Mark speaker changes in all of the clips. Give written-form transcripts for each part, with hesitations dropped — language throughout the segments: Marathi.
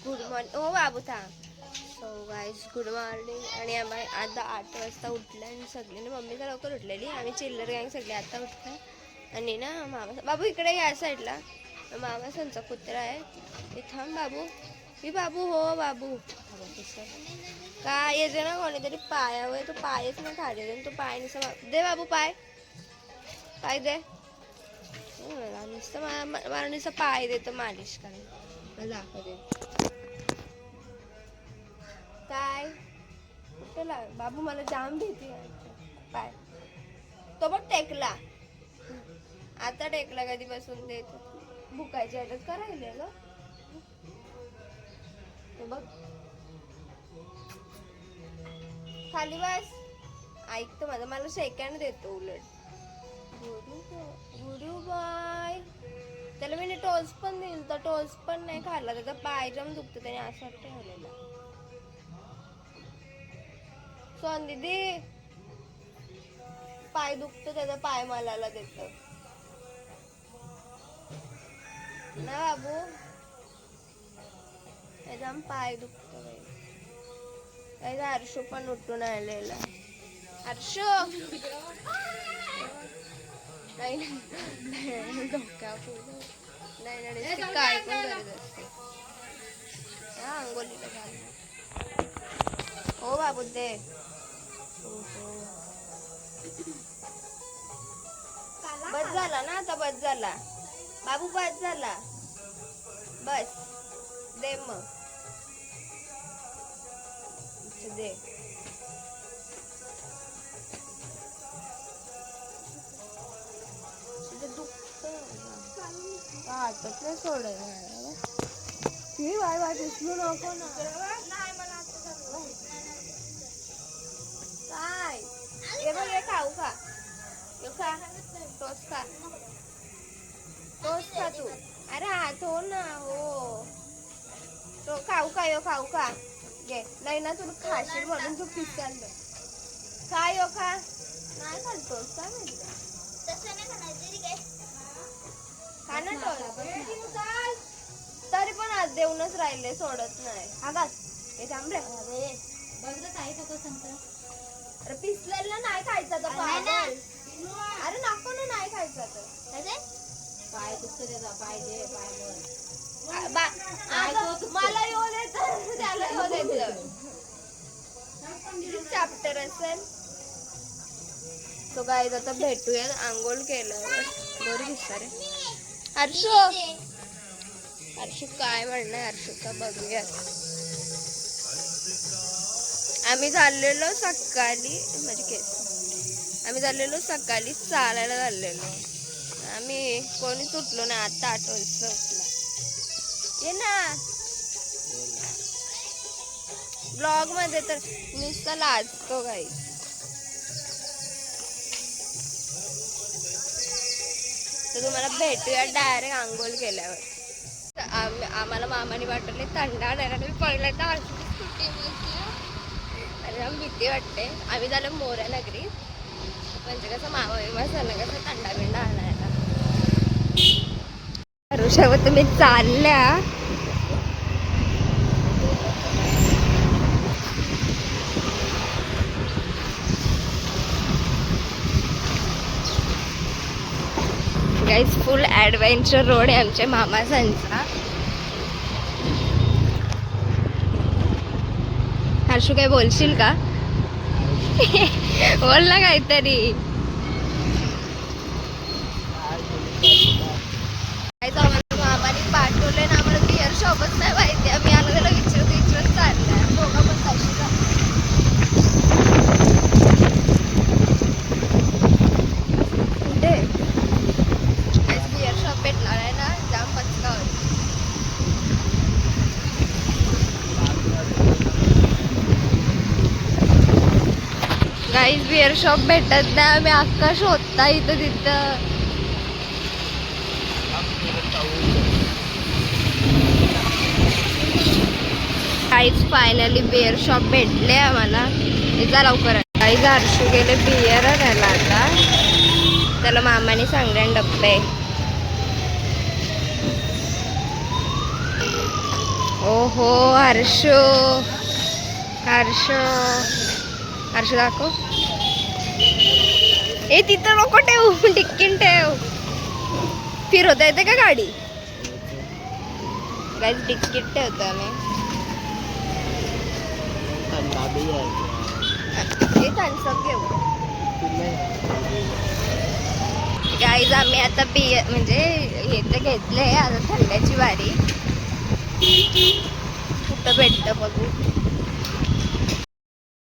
Speaker 1: Good morning. हो बाबू थांब. So guys good morning. आणि आम्ही आता 8 वाजता उठलं आणि सगळ्यांनी मम्मी तर लवकर उठलेली. आम्ही चिल्लर गँग सगळे आता उठलं. आणि ना मामा बाबू इकडे या साईडला. मामा संचा कुत्रा आहे. हे थांब बाबू. ही बाबू हो बाबू. काय येते ना कोणीतरी पायावर, तो पायच नाही खाली तो पाय नुसतं दे बाबू पाय. पाय दे. नुसतं मला नुसतं पाय देतो मालिश करायला. दाखवते काय चला बाबू मला जाम भीती पाय. तो बघ टेकला. आता टेकला कधीपासून देत भुकायची आदत करायला ग. तो बघ खाली बस. ऐकतो माझं. मला सेकंड देतो उलट. गुडू बाय. त्याला मी टोस्ट पण दिल तर टोस्ट पण नाही खाल्ला. त्याचा पाय जाम दुखतो त्याने असं ठेवलेला. सोन दीदी पाय दुखतो त्याचा पाय मला देत ना बाबू. त्याचा पाय दुखतो. त्याचा हर्षू पण उठून आलेला. हर्षू नाही नाही डोक्या पुढे नाही नाही काय पण करत असते. हा अंगोलीला झालं. हो बाबू दे. बस झाला ना आता. बस झाला बाबू. बस झाला. बस दे मग दे. हातच नाही सोडत वाय वाट उचलू नको ना. काय हे बघ हे खाऊ खा. खा टोस्ट खा. टोस्ट खा तू. अरे हात हो ना. हो तो खाऊ का यो खाऊ का घे. नाही ना तुला खाशील म्हणून तू पिसाल काय यो खा. नाही खाल टोस्ट काय माहिती खा ना टोस्ट. तरी पण आज देऊनच राहिले सोडत नाही. आगात हे थांब रे. अरे पिसलेला नाही खायचा तर पाय. अरे नको ना नाही खायचा तर पाय दुखतो त्याचा. पाय दे पाय. मला येऊ देत त्याला येऊ देत. चॅप्टर असेल तो काय आता भेटूया. आंघोळ केलं बरं दिसत रे. हर्षू हर्षू काय म्हणणं हर्षू का बघूया. आम्ही चाललेलो सकाळी माझी केस. आम्ही चाललेलो सकाळी चालायला चाललेलो. आम्ही कोणी सुटलो ना. आता 8 वाजता उठला. ये ना ब्लॉग मध्ये तर नुसतं लाजतो काही. तर तुम्हाला भेटूया डायरेक्ट आंघोळ केल्यावर. आम्हाला मामाने वाटले थंड आणायला. मी पहिल्यांदा स्कूटी आणि भीती वाटते. आम्ही झालं मोऱ्या नगरी. म्हणजे कसं मामा विमा झालं कसं थंडा बिंडा आणायला. ऋषावर तुम्ही चालल्या. गाईज फुल ॲडव्हेंचर रोड आहे आमच्या मामा संचा. हर्षू काय बोलशील का. बोल ना काहीतरी. मामाने पाठवले ना आम्हाला बिअर शॉपच नाही माहिती. आम्ही आलो त्याला विचारत चाललाय. दोघं पण कशी कुठे बिअर शॉप भेटणार आहे ना. जाम पचका होईल. गाईज बिअर शॉप भेटत नाही. आम्ही अख्खा शोधता इथं तिथं. गाईज फायनली बिअर शॉप भेटले आम्हाला. इथं लवकर. गाईज हर्षू गेले बिअर घ्यायला. आता त्याला मामाने सांगले डब्बे. ओहो हर्षो, हर्ष, हर्ष दाखव. ए तिथं नको ठेवू, टिक्कीन ठेव. फिरवता येते का गाडी? गाडी टिकीट ठेवतो आम्ही. हे थम्सअप घेऊ. गाईज आम्ही आता म्हणजे हे तर घेतलंय, आता थंड्याची वारी. कुठं भेटतं बघू.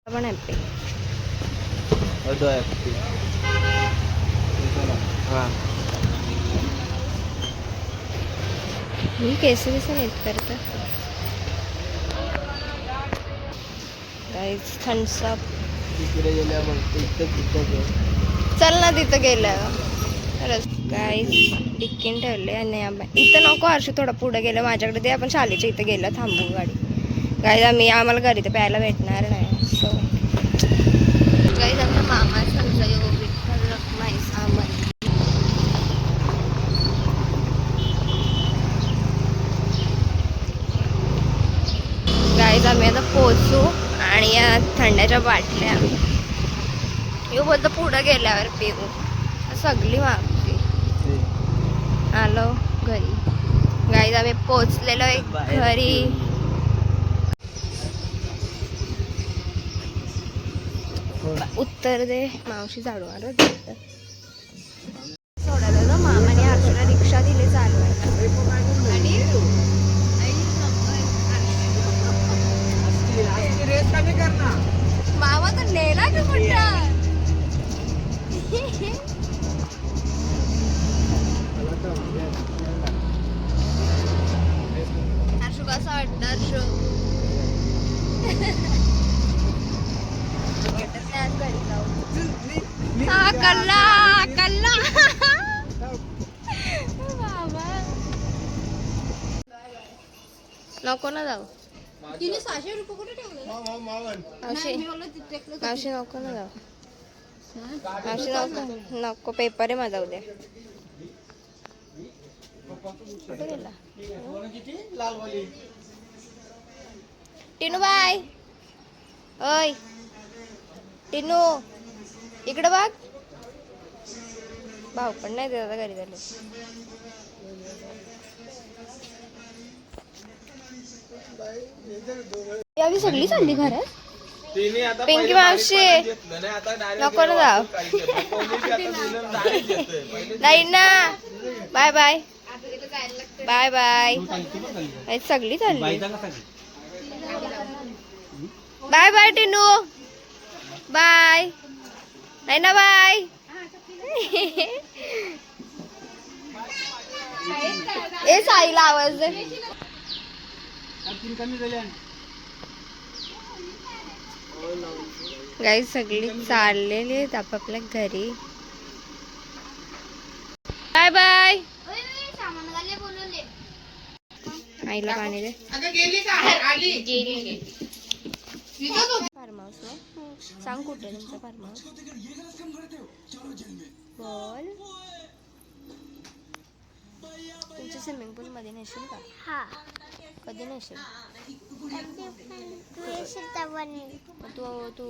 Speaker 1: पण हॅपी मी केस येत करतं. Guys Thums Up. चल ना तिथं गेलं. गाईज टिक्कीन ठेवले आणि इथं नको हर्ष, थोडं पुढं गेलं माझ्याकडे ते. आपण शाळेच्या इथं गेलं, थांबू गाडी. गाईज आम्हाला घरी तर प्यायला भेटणार नाही. सो गाईज आमचा मामा समजा विठ्ठल रखमाई सामान. गाईज आम्ही आता पोचू आणि या थंड्याच्या बाटल्या येऊ बोलतो पुढं गेल्यावर पिऊ. सगळी मागची आलो घरी. गाईज आम्ही पोचलेलो एक घरी. उत्तर दे मावशी झाडू मारत सोडायला ना. मामाने हर्षला रिक्षा दिली चालवायला. मामा तर नेला का कुठं. हर्षू कसं वाटतं हर्षू? हा कल्ला कल्ला. नको ना जाऊ. तिने 600 रुपये कुठे ठेवले? मावशी नको ना जाऊ. मावशी नको पेपर आहे माझा उद्या. कुठे गेला टिनू? बाय. ओय टिनू इकडं बघ. भाऊ पण नाही देत आता घरी झाले. यावी सगळी चालली घरात. पिंकी मावशी नको ना जाऊ. नाही ना. Bye bye bye bye. सगळी चालली. Bye bye Tinu. बाय. नाही ना बाय. ए साईला आवाज दे. गाईज सगळी चाललेली आहेत आपापल्या घरी. Bye bye. आईला पाणी दे. फार्म हाऊस ना. सांग कुठे तुमचं फार्म हाऊस? बोल. तुमच्या स्विमिंग पूल मध्ये नेशील का? हा. कधी नेशील? तू